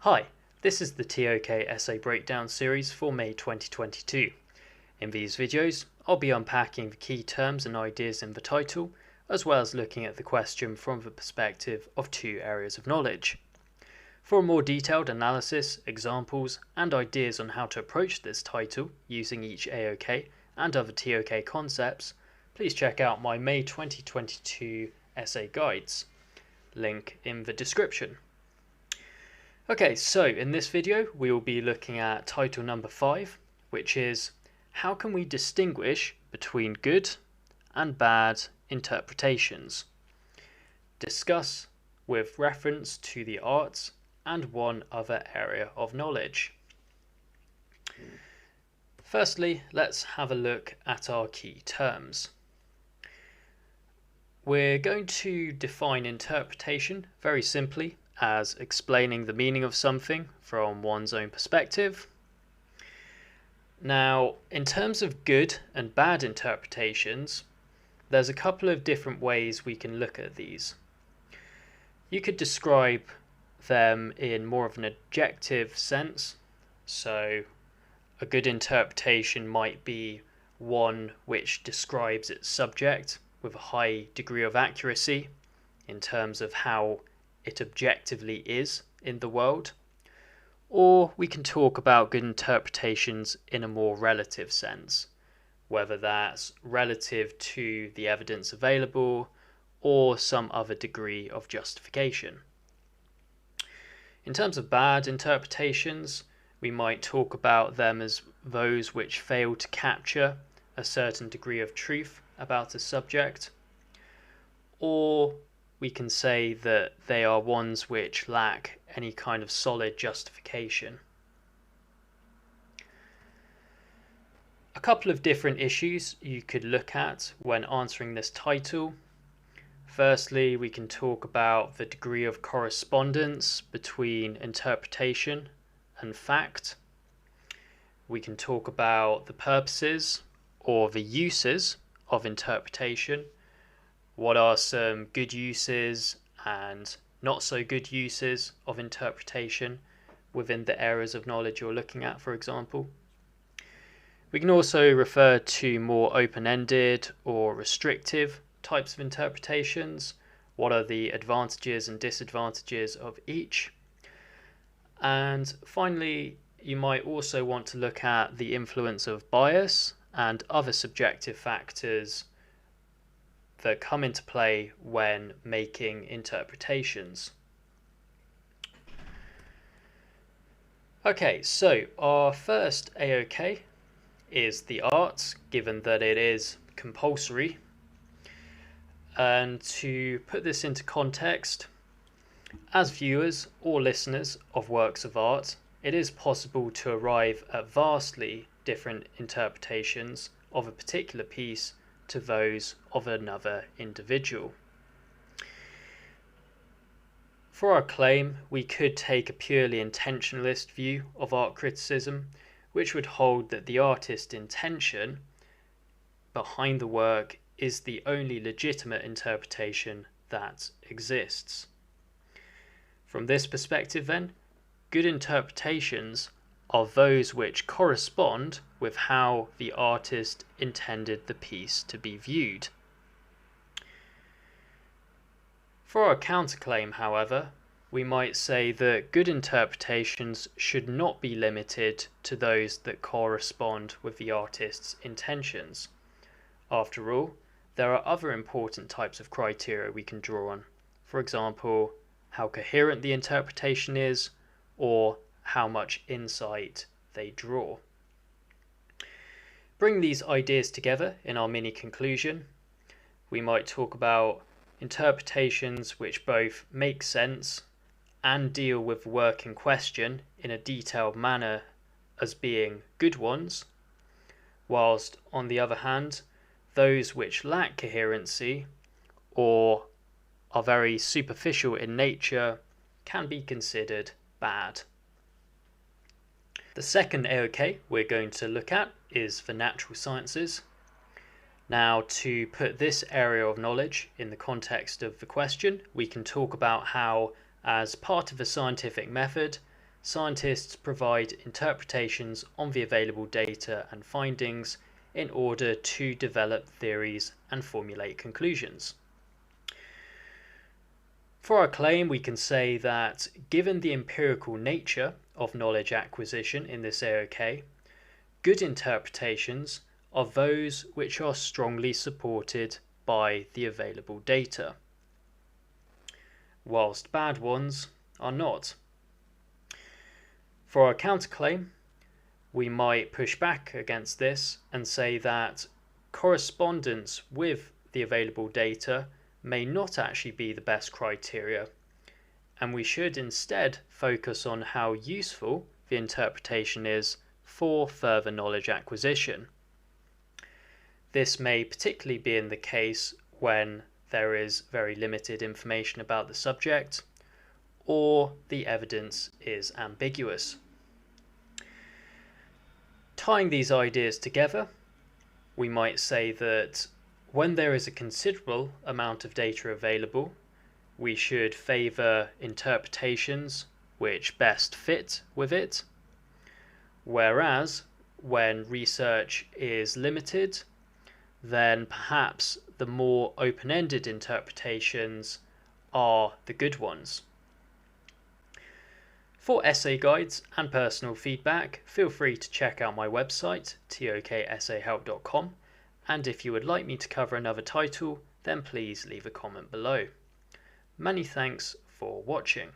Hi, this is the TOK Essay Breakdown series for May 2022. In these videos, I'll be unpacking the key terms and ideas in the title, as well as looking at the question from the perspective of two areas of knowledge. For a more detailed analysis, examples, and ideas on how to approach this title using each AOK and other TOK concepts, please check out my May 2022 essay guides, link in the description. Okay, so in this video we will be looking at title number 5, which is how can we distinguish between good and bad interpretations? Discuss with reference to the arts and one other area of knowledge. Firstly, let's have a look at our key terms. We're going to define interpretation very simply as explaining the meaning of something from one's own perspective. Now, in terms of good and bad interpretations, there's a couple of different ways we can look at these. You could describe them in more of an objective sense. So, a good interpretation might be one which describes its subject with a high degree of accuracy in terms of how it objectively is in the world, or we can talk about good interpretations in a more relative sense, whether that's relative to the evidence available or some other degree of justification. In terms of bad interpretations, we might talk about them as those which fail to capture a certain degree of truth about a subject, or we can say that they are ones which lack any kind of solid justification. A couple of different issues you could look at when answering this title. Firstly, we can talk about the degree of correspondence between interpretation and fact. We can talk about the purposes or the uses of interpretation. What are some good uses and not so good uses of interpretation within the areas of knowledge you're looking at, for example? We can also refer to more open-ended or restrictive types of interpretations. What are the advantages and disadvantages of each? And finally, you might also want to look at the influence of bias and other subjective factors that come into play when making interpretations. Okay, so our first AOK is the arts, given that it is compulsory. And to put this into context, as viewers or listeners of works of art, it is possible to arrive at vastly different interpretations of a particular piece to those of another individual. For our claim, we could take a purely intentionalist view of art criticism, which would hold that the artist's intention behind the work is the only legitimate interpretation that exists. From this perspective then, good interpretations are those which correspond with how the artist intended the piece to be viewed. For our counterclaim, however, we might say that good interpretations should not be limited to those that correspond with the artist's intentions. After all, there are other important types of criteria we can draw on. For example, how coherent the interpretation is, or how much insight they draw. Bring these ideas together in our mini conclusion. We might talk about interpretations which both make sense and deal with the work in question in a detailed manner as being good ones, whilst on the other hand, those which lack coherency or are very superficial in nature can be considered bad. The second AOK we're going to look at is the natural sciences. Now, to put this area of knowledge in the context of the question, we can talk about how, as part of a scientific method, scientists provide interpretations on the available data and findings in order to develop theories and formulate conclusions. For our claim, we can say that given the empirical nature of knowledge acquisition in this AOK, good interpretations are those which are strongly supported by the available data, whilst bad ones are not. For our counterclaim, we might push back against this and say that correspondence with the available data may not actually be the best criteria, and we should instead focus on how useful the interpretation is for further knowledge acquisition. This may particularly be in the case when there is very limited information about the subject or the evidence is ambiguous. Tying these ideas together, we might say that when there is a considerable amount of data available, we should favour interpretations which best fit with it, whereas when research is limited, then perhaps the more open-ended interpretations are the good ones. For essay guides and personal feedback, feel free to check out my website, tokessayhelp.com, and if you would like me to cover another title, then please leave a comment below. Many thanks for watching.